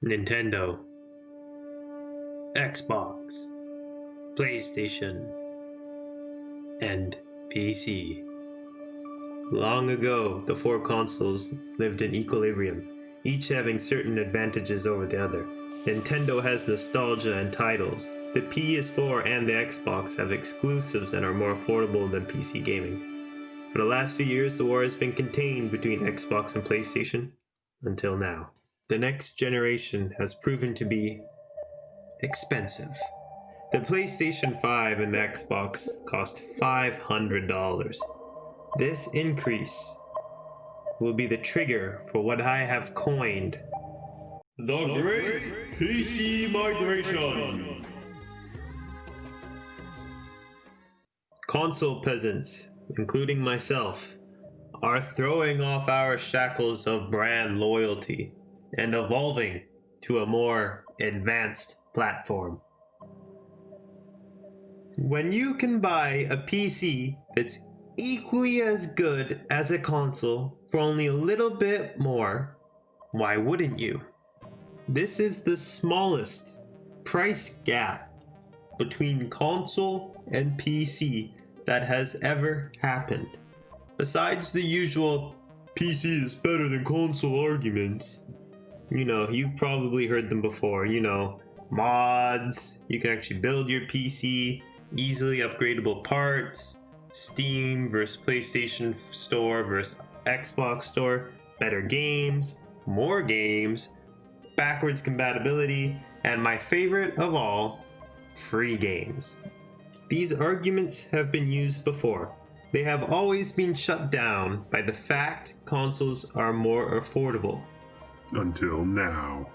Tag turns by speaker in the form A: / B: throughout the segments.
A: Nintendo, Xbox, PlayStation, and PC. Long ago, the four consoles lived in equilibrium, each having certain advantages over the other. Nintendo has nostalgia and titles. The PS4 and the Xbox have exclusives and are more affordable than PC gaming. For the last few years, the war has been contained between Xbox and PlayStation, until now. The next generation has proven to be expensive. The PlayStation 5 and the Xbox cost $500. This increase will be the trigger for what I have coined the Great PC Migration. Console peasants, including myself, are throwing off our shackles of brand loyalty and evolving to a more advanced platform. When you can buy a PC that's equally as good as a console for only a little bit more, why wouldn't you? This is the smallest price gap between console and PC that has ever happened. Besides the usual PC is better than console arguments, you've probably heard them before, mods, you can actually build your PC, easily upgradable parts, Steam versus PlayStation Store versus Xbox Store, better games, more games, backwards compatibility, and my favorite of all, free games. These arguments have been used before. They have always been shut down by the fact consoles are more affordable.
B: Until now.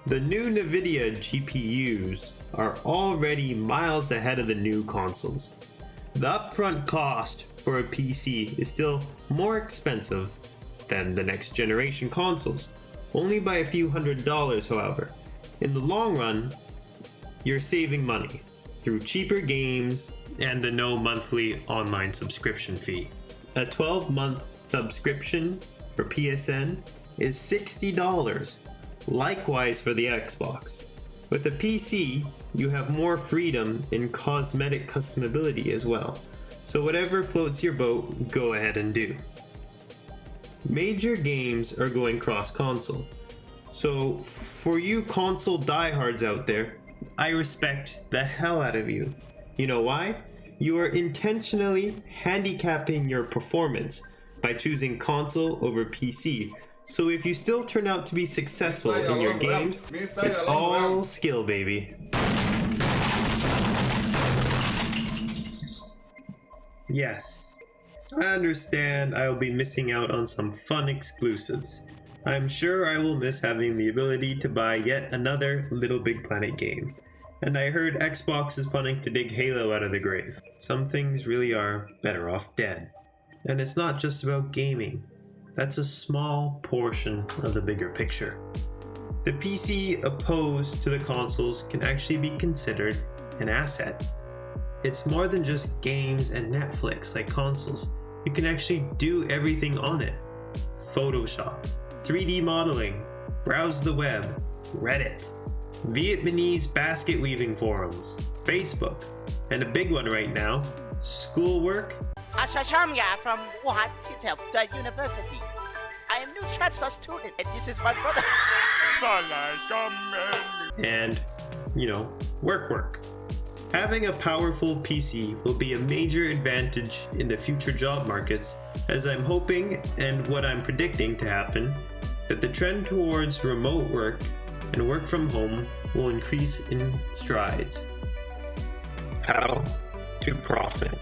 A: The new NVIDIA GPUs are already miles ahead of the new consoles. The upfront cost for a PC is still more expensive than the next generation consoles, only by a few $100s, however. In the long run, you're saving money through cheaper games and the no monthly online subscription fee. A 12-month subscription for PSN is $60, likewise for the Xbox. With a PC, you have more freedom in cosmetic customability as well, so whatever floats your boat, go ahead and do. Major games are going cross-console, so for you console diehards out there, I respect the hell out of you. You know why? You are intentionally handicapping your performance by choosing console over PC. So if you still turn out to be successful in your games, it's all skill, baby. Yes, I understand I will be missing out on some fun exclusives. I'm sure I will miss having the ability to buy yet another Little Big Planet game. And I heard Xbox is planning to dig Halo out of the grave. Some things really are better off dead. And it's not just about gaming. That's a small portion of the bigger picture. The PC opposed to the consoles can actually be considered an asset. It's more than just games and Netflix like consoles. You can actually do everything on it. Photoshop, 3D modeling, browse the web, Reddit, Vietnamese basket weaving forums, Facebook, and a big one right now, schoolwork.
C: Ashashamya from Wuhan University. I am new transfer student, and this is my brother.
A: And, work. Having a powerful PC will be a major advantage in the future job markets, as I'm hoping, and what I'm predicting to happen, that the trend towards remote work and work from home will increase in strides. How to profit.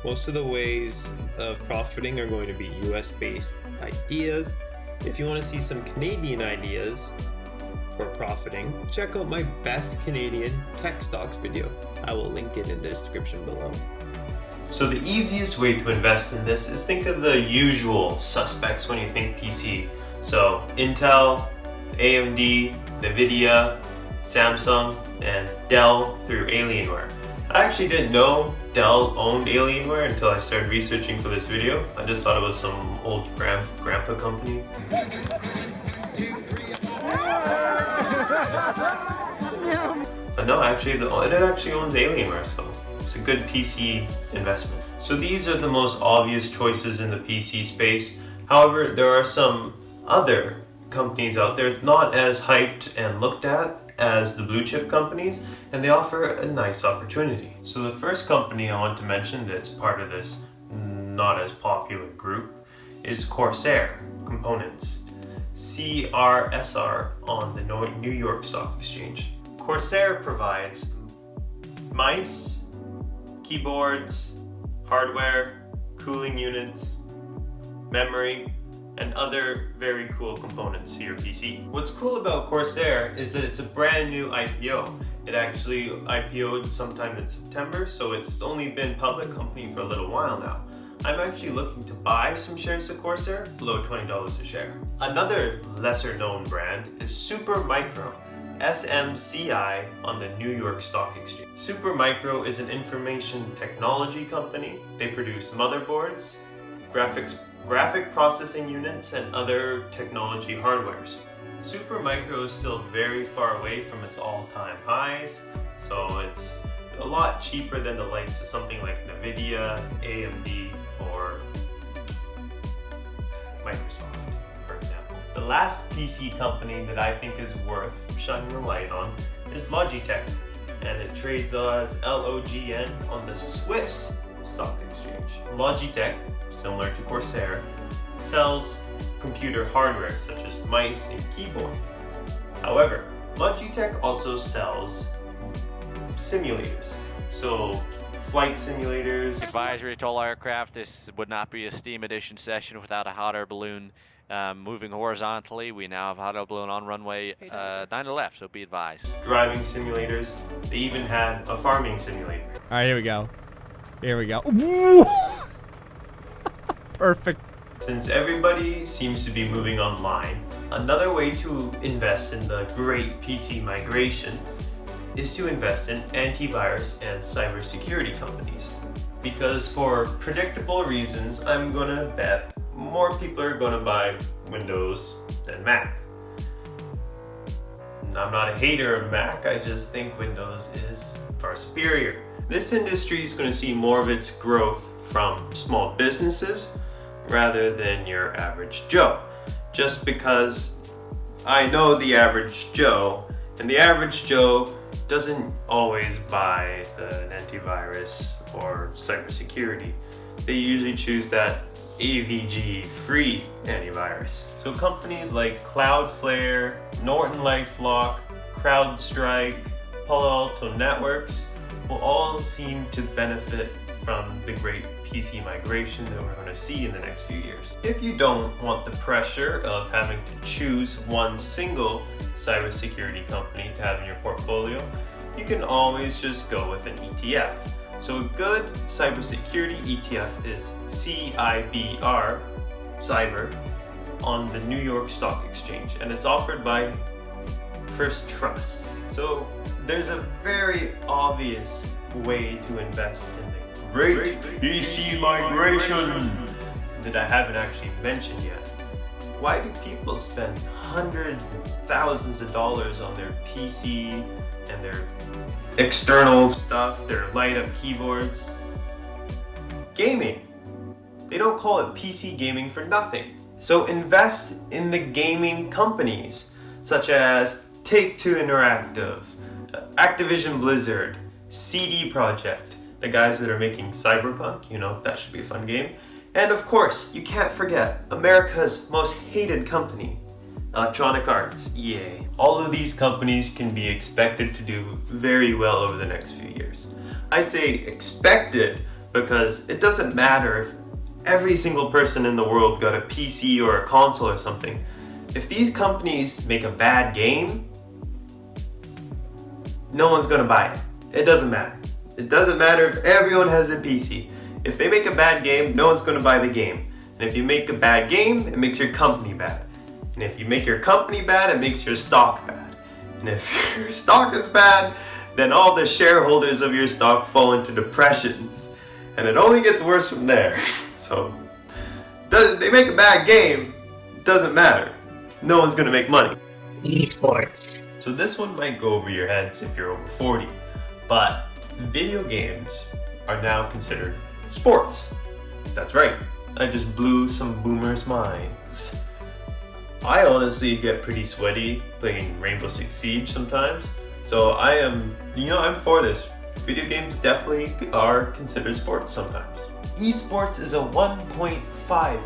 A: Most of the ways of profiting are going to be US-based ideas. If you want to see some Canadian ideas for profiting, check out my best Canadian tech stocks video. I will link it in the description below. So the easiest way to invest in this is think of the usual suspects when you think PC. So Intel, AMD, NVIDIA, Samsung, and Dell through Alienware. I actually didn't know Dell owned Alienware until I started researching for this video. I just thought it was some old grandpa company. 1, 2, 3, 4. But no, actually, it actually owns Alienware, so it's a good PC investment. So these are the most obvious choices in the PC space. However, there are some other companies out there not as hyped and looked at as the blue chip companies, and they offer a nice opportunity. So the first company I want to mention that's part of this not as popular group is Corsair Components, CRSR, on the New York Stock Exchange. Corsair provides mice, keyboards, hardware, cooling units, memory, and other very cool components to your PC. What's cool about Corsair is that it's a brand new IPO. It actually IPO'd sometime in September, so it's only been public company for a little while now. I'm actually looking to buy some shares of Corsair below $20 a share. Another lesser known brand is Supermicro, SMCI, on the New York Stock Exchange. Supermicro is an information technology company. They produce motherboards, graphic processing units, and other technology hardwares. Supermicro is still very far away from its all-time highs, so it's a lot cheaper than the likes of something like Nvidia, AMD, or Microsoft, for example. The last PC company that I think is worth shining a light on is Logitech, and it trades as LOGN on the Swiss Stock Exchange. Logitech, similar to Corsair, sells computer hardware such as mice and keyboard. However, Logitech also sells simulators, so flight simulators.
D: Advisory to all aircraft, this would not be a Steam Edition session without a hot air balloon moving horizontally. We now have hot air balloon on runway 9 to the left, so be advised.
A: Driving simulators. They even had a farming simulator.
E: All right, here we go. Here we go. Perfect.
A: Since everybody seems to be moving online, another way to invest in the great PC migration is to invest in antivirus and cybersecurity companies. Because for predictable reasons, I'm gonna bet more people are gonna buy Windows than Mac. I'm not a hater of Mac, I just think Windows is far superior. This industry is gonna see more of its growth from small businesses rather than your average Joe. Just because I know the average Joe, and the average Joe doesn't always buy an antivirus or cybersecurity. They usually choose that AVG free antivirus. So companies like Cloudflare, NortonLifeLock, CrowdStrike, Palo Alto Networks will all seem to benefit from the great PC migration that we're going to see in the next few years. If you don't want the pressure of having to choose one single cybersecurity company to have in your portfolio, you can always just go with an ETF. So a good cybersecurity ETF is CIBR, Cyber, on the New York Stock Exchange, and it's offered by First Trust. So there's a very obvious way to invest in the great PC migration that I haven't actually mentioned yet. Why do people spend hundreds and thousands of dollars on their PC and their external stuff, their light-up keyboards? Gaming. They don't call it PC gaming for nothing. So invest in the gaming companies such as Take-Two Interactive, Activision Blizzard, CD Projekt, the guys that are making Cyberpunk, you know, that should be a fun game. And of course, you can't forget America's most hated company, Electronic Arts, EA. All of these companies can be expected to do very well over the next few years. I say expected because it doesn't matter if every single person in the world got a PC or a console or something. If these companies make a bad game, no one's gonna buy it. It doesn't matter. It doesn't matter if everyone has a PC. If they make a bad game, no one's gonna buy the game. And if you make a bad game, it makes your company bad. And if you make your company bad, it makes your stock bad. And if your stock is bad, then all the shareholders of your stock fall into depressions. And it only gets worse from there. So, they make a bad game, doesn't matter. No one's gonna make money.
F: Esports.
A: So this one might go over your heads if you're over 40, but video games are now considered sports. That's right, I just blew some boomers' minds. I honestly get pretty sweaty playing Rainbow Six Siege sometimes, so I'm for this. Video games definitely are considered sports sometimes. Esports is a $1.5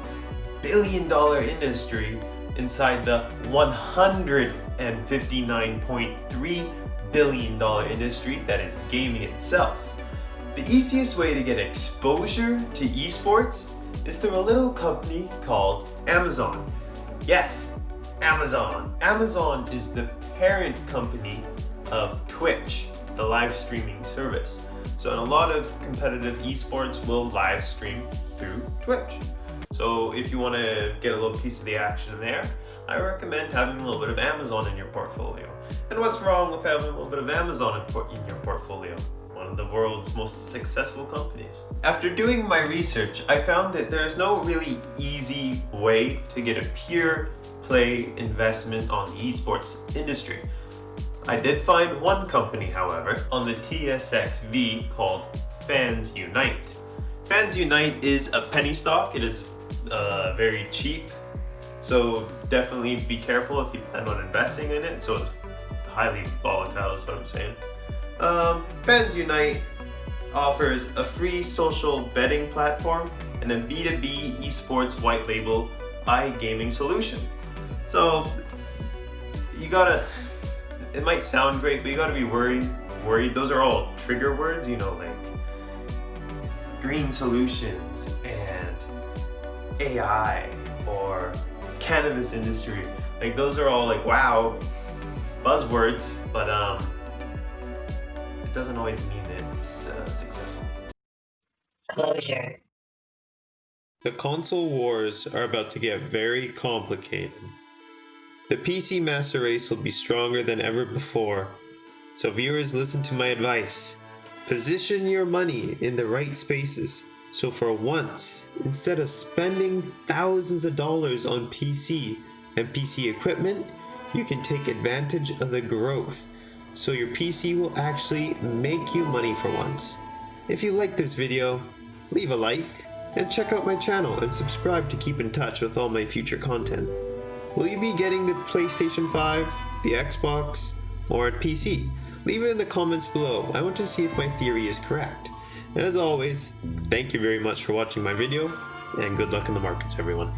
A: billion industry inside the $159.3 billion industry that is gaming itself. The easiest way to get exposure to esports is through a little company called Amazon. Yes, Amazon. Amazon is the parent company of Twitch, the live streaming service. So a lot of competitive esports will live stream through Twitch. So if you want to get a little piece of the action there, I recommend having a little bit of Amazon in your portfolio. And what's wrong with having a little bit of Amazon in your portfolio? One of the world's most successful companies. After doing my research, I found that there's no really easy way to get a pure play investment on the esports industry. I did find one company, however, on the TSXV called Fans Unite. Fans Unite is a penny stock. It is very cheap, so definitely be careful if you plan on investing in it. So it's highly volatile is what I'm saying. Fans Unite offers a free social betting platform and a B2B esports white label iGaming solution. So it might sound great, but you gotta be worried. Those are all trigger words, like green solutions and AI or cannabis industry. Like those are all wow buzzwords, but it doesn't always mean it's successful.
F: Closure.
A: The console wars are about to get very complicated. The PC master race will be stronger than ever before. So viewers, listen to my advice. Position your money in the right spaces. So for once, instead of spending thousands of dollars on PC and PC equipment, you can take advantage of the growth. So your PC will actually make you money for once. If you like this video, leave a like and check out my channel and subscribe to keep in touch with all my future content. Will you be getting the PlayStation 5, the Xbox, or a PC? Leave it in the comments below. I want to see if my theory is correct. And as always, thank you very much for watching my video, and good luck in the markets, everyone.